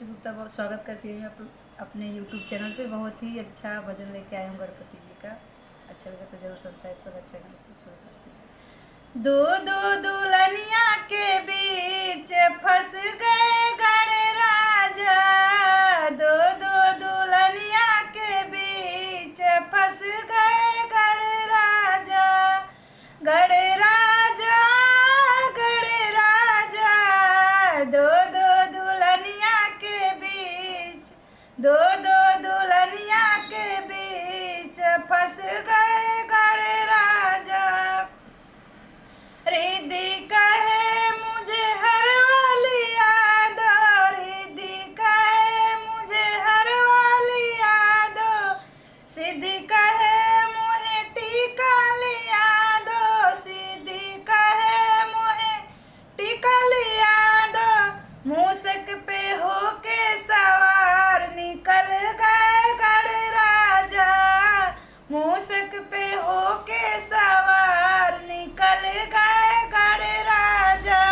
गुप्ता बहुत स्वागत करती हूँ अपने यूट्यूब चैनल पे। बहुत ही अच्छा भजन लेके आए हूँ गणपति जी का। अच्छा लगे तो जरूर सब्सक्राइब करो। अच्छा गाना शुरू करती हूँ। दो दो दुल्हनिया के बीच फंस गए गणराजा। दो दो दुल्हनिया के बीच फंस गए गणराजा। गणराजा गणराजा दो दो दुल्हनिया के बीच दो दो दुल्हनिया के बीच फंस गए गणराजा। रिद्धि कहे मुझे हर वाली याद, रिद्धि कहे मुझे हर वाली याद, सिद्धि कहे मुझे टीका लिया दो, सिद्धि कहे मुझे टीका लिया दो। मूसक पे होके सवार निकल गए गणराजा। मूसक पे होके सवार निकल गए गणराजा।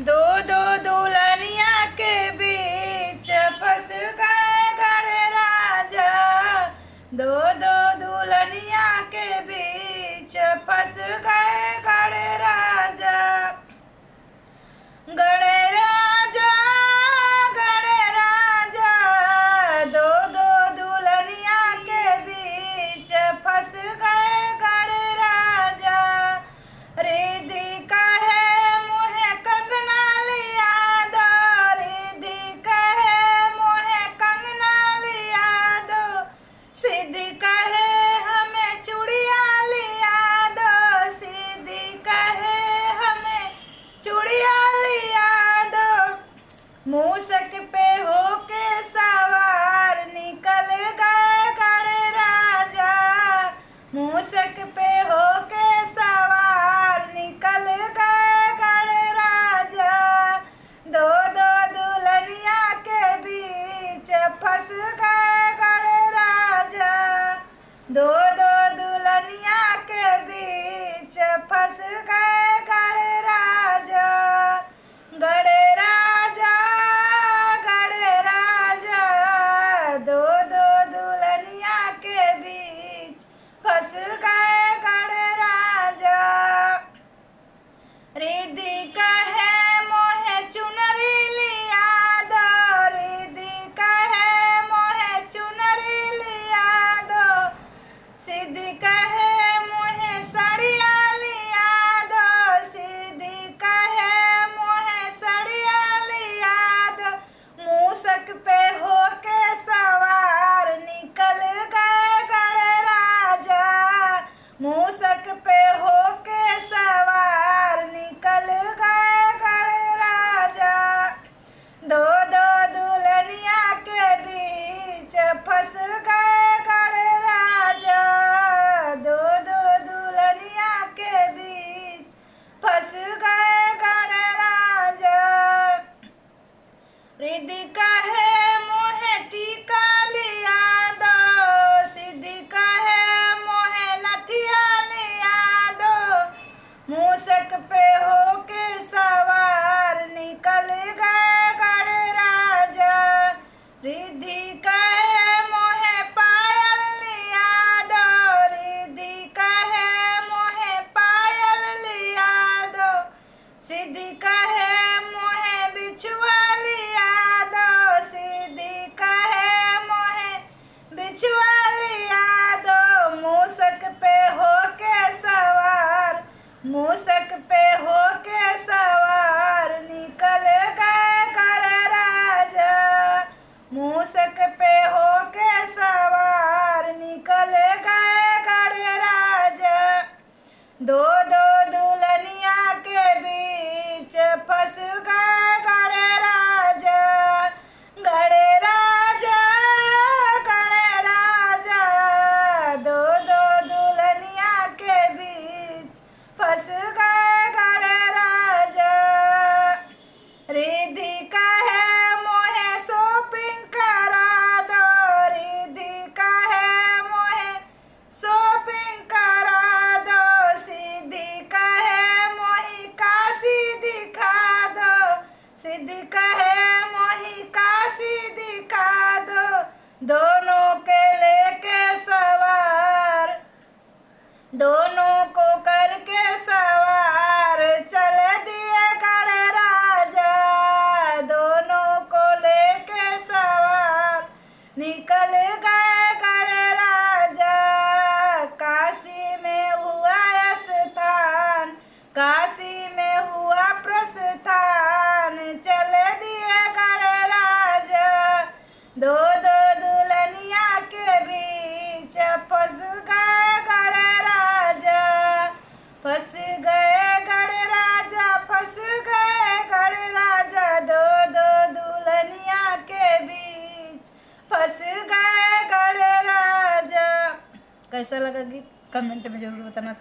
दो दो दुल्हनिया के बीच फंस गए गणराजा। दो दो दुल्हनिया के बीच फंस गए गणराजा। गणराजा गणराजा दो दो दुल्हनिया के बीच फंस गए गणराजा। रिद्धि कहे मुझे कंगना लिया दो, रिद्धि कहे मुझे कंगना लिया दो, सिद्धि कहे हमें चूड़िया लिया दो, सिद्धि कहे हमें चूड़िया लिया दो। मूसक पे होके सवार निकल गए गणराजा। मूसक पे होके सवार निकल गए गणराजा। दो दो दुल्हनिया के बीच फंस गए गणराजा। दो दो दुल्हनिया के बीच फंस गए गणराजा। गणराजा गणराजा दो दो दुल्हनिया के बीच फंस गए गणराजा। रिद्धि कहे मोहे चुनरी लिया दो, रिद्धि कहे मोहे चुनरी लिया दो, सिद्धि कहे मोहे साड़िया लिया दो, सिद्धि कहे मोहे साड़िया लिया दो। मूसक पे होके सवार निकल गए गणराजा। मूसक पे होके सवार निकल गए गणराजा। दो दो दुल्हनिया के बीच फंस गए गणराजा। दो दो दुल्हनिया के बीच फंस गए गणराजा। रिद्धि कहे मोहे टीका लिया दो, सिद्धि कहे मोहे नथिया लिया दो। मूसक पे होके सवार निकल गए गणराजा। रिद्धि कहे मोहे पायल लिया दो, रिद्धि कहे मोहे पायल लिया दो, सिद्धि कहे मोहे बिछुआ लिया दो, कैसा लगा गीत कमेंट में ज़रूर बताना।